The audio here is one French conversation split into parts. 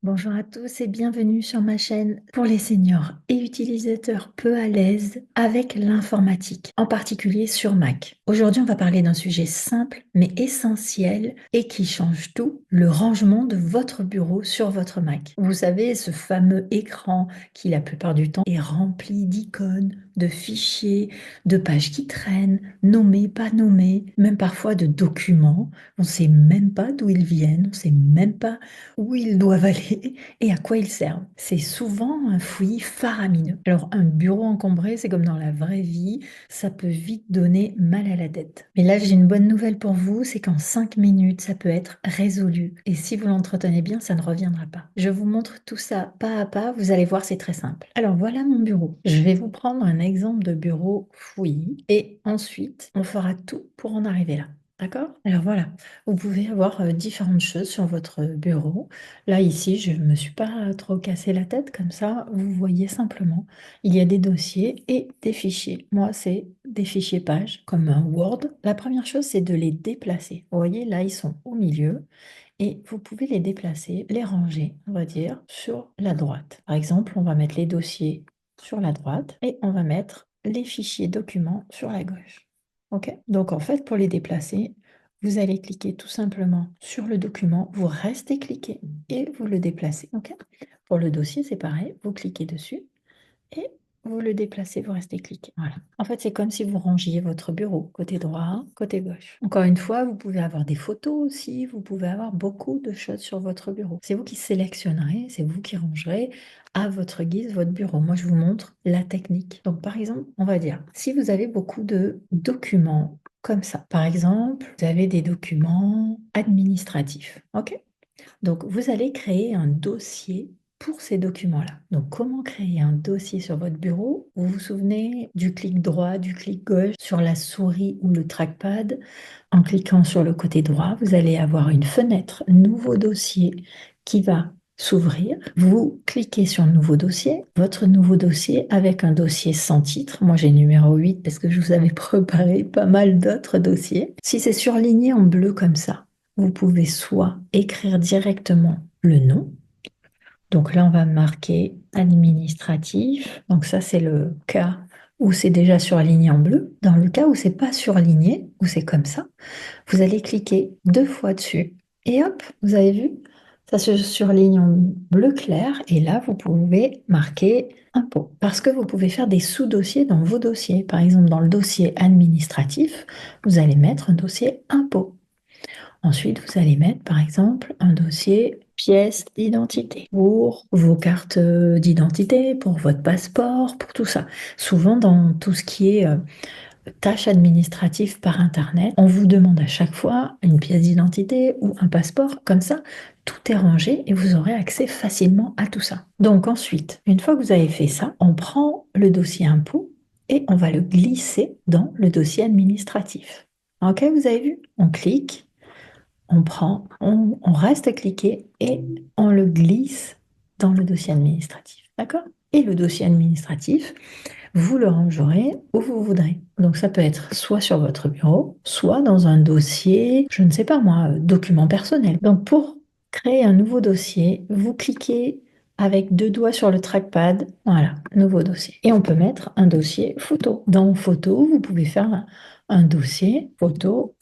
Bonjour à tous et bienvenue sur ma chaîne pour les seniors et utilisateurs peu à l'aise avec l'informatique, en particulier sur Mac. Aujourd'hui, on va parler d'un sujet simple mais essentiel et qui change tout, le rangement de votre bureau sur votre Mac. Vous savez, ce fameux écran qui la plupart du temps est rempli d'icônes, de fichiers, de pages qui traînent, nommés, pas nommés, même parfois de documents. On ne sait même pas d'où ils viennent, on ne sait même pas où ils doivent aller et à quoi ils servent. C'est souvent un fouillis faramineux. Alors, un bureau encombré, c'est comme dans la vraie vie, ça peut vite donner mal à la tête. Mais là, j'ai une bonne nouvelle pour vous, c'est qu'en 5 minutes, ça peut être résolu. Et si vous l'entretenez bien, ça ne reviendra pas. Je vous montre tout ça pas à pas, vous allez voir, c'est très simple. Alors, voilà mon bureau. Je vais vous prendre un exemple de bureau fouillis et ensuite, on fera tout pour en arriver là. D'accord? Alors voilà, vous pouvez avoir différentes choses sur votre bureau. Là, ici, je ne me suis pas trop cassé la tête comme ça. Vous voyez simplement, il y a des dossiers et des fichiers. Moi, c'est des fichiers pages comme un Word. La première chose, c'est de les déplacer. Vous voyez, là, ils sont au milieu et vous pouvez les déplacer, les ranger, on va dire, sur la droite. Par exemple, on va mettre les dossiers sur la droite et on va mettre les fichiers documents sur la gauche. OK? Donc, en fait, pour les déplacer, vous allez cliquer tout simplement sur le document, vous restez cliqué et vous le déplacez. OK? Pour le dossier, c'est pareil, vous cliquez dessus et vous le déplacez, vous restez cliqué. Voilà. En fait, c'est comme si vous rangiez votre bureau, côté droit, côté gauche. Encore une fois, vous pouvez avoir des photos aussi, vous pouvez avoir beaucoup de choses sur votre bureau. C'est vous qui sélectionnerez, c'est vous qui rangerez à votre guise votre bureau. Moi, je vous montre la technique. Donc, par exemple, on va dire, si vous avez beaucoup de documents comme ça, par exemple, vous avez des documents administratifs, ok? Donc, vous allez créer un dossier pour ces documents-là. Donc, comment créer un dossier sur votre bureau? Vous vous souvenez du clic droit, du clic gauche sur la souris ou le trackpad? En cliquant sur le côté droit, vous allez avoir une fenêtre Nouveau dossier qui va s'ouvrir. Vous cliquez sur Nouveau dossier, votre nouveau dossier avec un dossier sans titre. Moi, j'ai numéro 8 parce que je vous avais préparé pas mal d'autres dossiers. Si c'est surligné en bleu comme ça, vous pouvez soit écrire directement le nom. Donc là, on va marquer administratif. Donc ça, c'est le cas où c'est déjà surligné en bleu. Dans le cas où c'est pas surligné, où c'est comme ça, vous allez cliquer 2 fois dessus et hop, vous avez vu, ça se surligne en bleu clair et là, vous pouvez marquer impôt. Parce que vous pouvez faire des sous-dossiers dans vos dossiers. Par exemple, dans le dossier administratif, vous allez mettre un dossier impôt. Ensuite, vous allez mettre, par exemple, un dossier pièces d'identité pour vos cartes d'identité, pour votre passeport, pour tout ça. Souvent, dans tout ce qui est tâches administratives par Internet, on vous demande à chaque fois une pièce d'identité ou un passeport. Comme ça, tout est rangé et vous aurez accès facilement à tout ça. Donc ensuite, une fois que vous avez fait ça, on prend le dossier impôt et on va le glisser dans le dossier administratif. Ok, vous avez vu? On clique, on prend, on reste cliqué et on le glisse dans le dossier administratif. D'accord? Et le dossier administratif, vous le rangerez où vous voudrez. Donc ça peut être soit sur votre bureau, soit dans un dossier, je ne sais pas moi, document personnel. Donc pour créer un nouveau dossier, vous cliquez avec 2 doigts sur le trackpad, voilà, nouveau dossier. Et on peut mettre un dossier photo. Dans photo, vous pouvez faire un dossier photo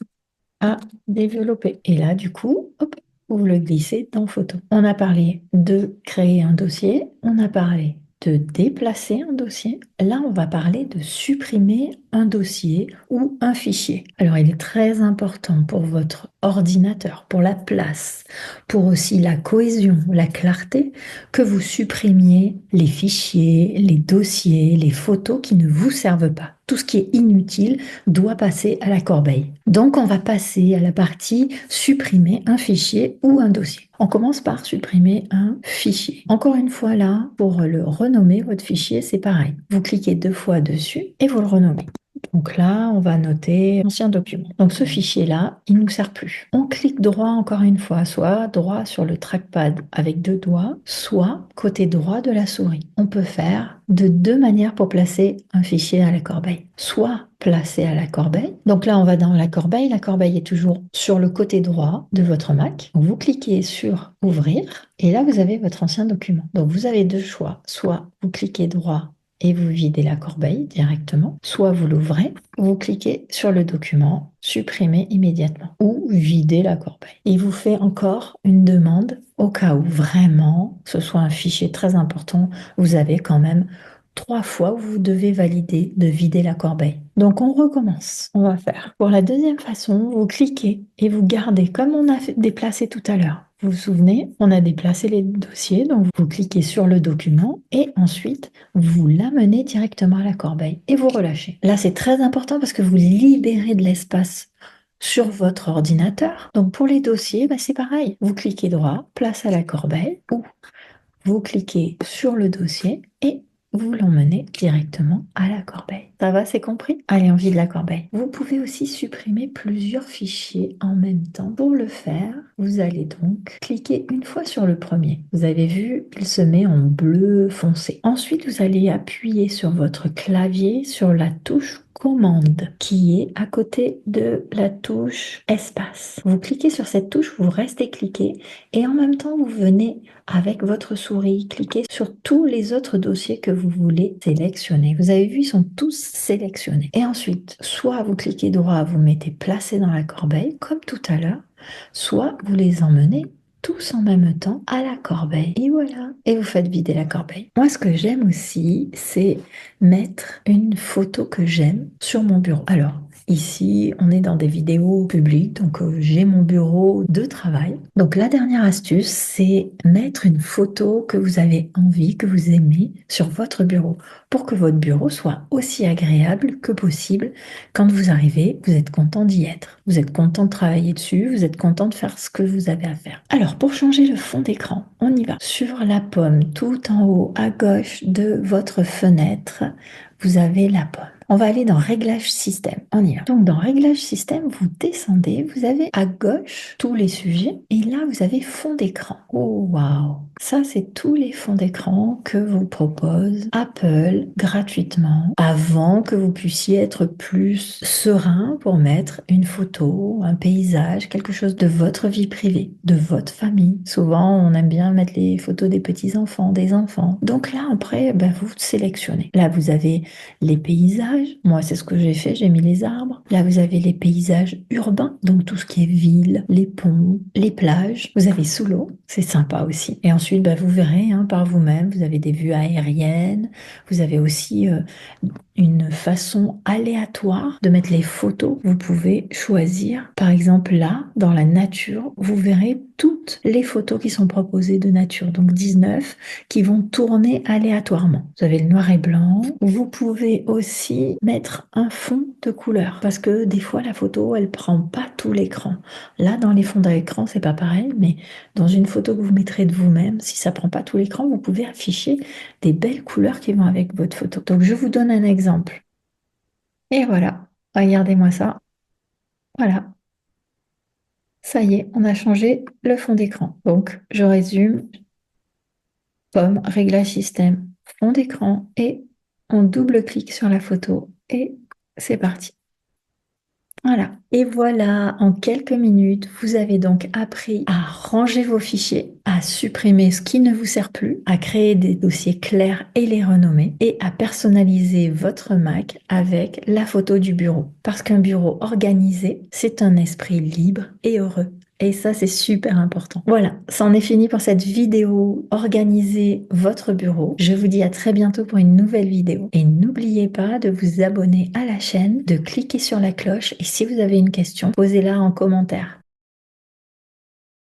à développer. Et là, du coup, hop, vous le glissez dans photo. On a parlé de créer un dossier, on a parlé de déplacer un dossier. Là, on va parler de supprimer un dossier ou un fichier. Alors, il est très important pour votre ordinateur, pour la place, pour aussi la cohésion, la clarté, que vous supprimiez les fichiers, les dossiers, les photos qui ne vous servent pas. Tout ce qui est inutile doit passer à la corbeille. Donc, on va passer à la partie supprimer un fichier ou un dossier. On commence par supprimer un fichier. Encore une fois là, pour le renommer, votre fichier, c'est pareil. Vous cliquez 2 fois dessus et vous le renommez. Donc là, on va noter ancien document. Donc ce fichier-là, il ne nous sert plus. On clique droit encore une fois, soit droit sur le trackpad avec deux doigts, soit côté droit de la souris. On peut faire de deux manières pour placer un fichier à la corbeille. Soit placer à la corbeille. Donc là, on va dans la corbeille. La corbeille est toujours sur le côté droit de votre Mac. Donc vous cliquez sur Ouvrir et là, vous avez votre ancien document. Donc vous avez deux choix. Soit vous cliquez droit et vous videz la corbeille directement, soit vous l'ouvrez, vous cliquez sur le document, supprimez immédiatement, ou videz la corbeille. Il vous fait encore une demande au cas où vraiment ce soit un fichier très important, vous avez quand même 3 fois où vous devez valider de vider la corbeille. Donc on recommence. On va faire. Pour la deuxième façon, vous cliquez et vous gardez comme on a déplacé tout à l'heure. Vous vous souvenez, on a déplacé les dossiers, donc vous cliquez sur le document et ensuite vous l'amenez directement à la corbeille et vous relâchez. Là, c'est très important parce que vous libérez de l'espace sur votre ordinateur. Donc pour les dossiers, bah, c'est pareil. Vous cliquez droit, place à la corbeille ou vous cliquez sur le dossier et vous l'emmenez directement à la corbeille. Ça va, c'est compris? Allez, on vide la corbeille. Vous pouvez aussi supprimer plusieurs fichiers en même temps. Pour le faire, vous allez donc cliquer une fois sur le premier. Vous avez vu, il se met en bleu foncé. Ensuite, vous allez appuyer sur votre clavier sur la touche commande qui est à côté de la touche espace. Vous cliquez sur cette touche, vous restez cliqué et en même temps, vous venez avec votre souris, cliquez sur tous les autres dossiers que vous voulez sélectionner. Vous avez vu, ils sont tous sélectionnés. Et ensuite, soit vous cliquez droit, vous mettez placer dans la corbeille, comme tout à l'heure, soit vous les emmenez tous en même temps à la corbeille. Et voilà. Et vous faites vider la corbeille. Moi, ce que j'aime aussi, c'est mettre une photo que j'aime sur mon bureau. Alors, ici, on est dans des vidéos publiques, donc j'ai mon bureau de travail. Donc la dernière astuce, c'est mettre une photo que vous avez envie, que vous aimez sur votre bureau, pour que votre bureau soit aussi agréable que possible. Quand vous arrivez, vous êtes content d'y être, vous êtes content de travailler dessus, vous êtes content de faire ce que vous avez à faire. Alors pour changer le fond d'écran, on y va. Sur la pomme, tout en haut à gauche de votre fenêtre, vous avez la pomme. On va aller dans Réglages système. On y va. Donc dans Réglages système, vous descendez, vous avez à gauche tous les sujets et là vous avez fond d'écran. Oh waouh! Ça, c'est tous les fonds d'écran que vous propose Apple gratuitement avant que vous puissiez être plus serein pour mettre une photo, un paysage, quelque chose de votre vie privée, de votre famille. Souvent, on aime bien mettre les photos des petits-enfants, des enfants. Donc là, après, ben, vous sélectionnez. Là, vous avez les paysages. Moi, c'est ce que j'ai fait, j'ai mis les arbres. Là, vous avez les paysages urbains, donc tout ce qui est ville, les ponts, les plages. Vous avez sous l'eau, c'est sympa aussi. Et ensuite, bah, vous verrez hein, par vous-même, vous avez des vues aériennes. Vous avez aussi une façon aléatoire de mettre les photos. Vous pouvez choisir, par exemple là, dans la nature, vous verrez toutes les photos qui sont proposées de nature, donc 19, qui vont tourner aléatoirement. Vous avez le noir et blanc. Vous pouvez aussi mettre un fond de couleur, parce que des fois la photo, elle prend pas tout l'écran. Là, dans les fonds d'écran, c'est pas pareil, mais dans une photo que vous mettrez de vous-même, si ça prend pas tout l'écran, vous pouvez afficher des belles couleurs qui vont avec votre photo. Donc, je vous donne un exemple. Et voilà, regardez-moi ça. Voilà, ça y est, on a changé le fond d'écran. Donc, je résume, pomme, réglage système, fond d'écran, et on double-clique sur la photo, et c'est parti. Voilà. Et voilà, en quelques minutes, vous avez donc appris à ranger vos fichiers, à supprimer ce qui ne vous sert plus, à créer des dossiers clairs et les renommer, et à personnaliser votre Mac avec la photo du bureau. Parce qu'un bureau organisé, c'est un esprit libre et heureux. Et ça, c'est super important. Voilà, c'en est fini pour cette vidéo. Organisez votre bureau. Je vous dis à très bientôt pour une nouvelle vidéo. Et n'oubliez pas de vous abonner à la chaîne, de cliquer sur la cloche. Et si vous avez une question, posez-la en commentaire.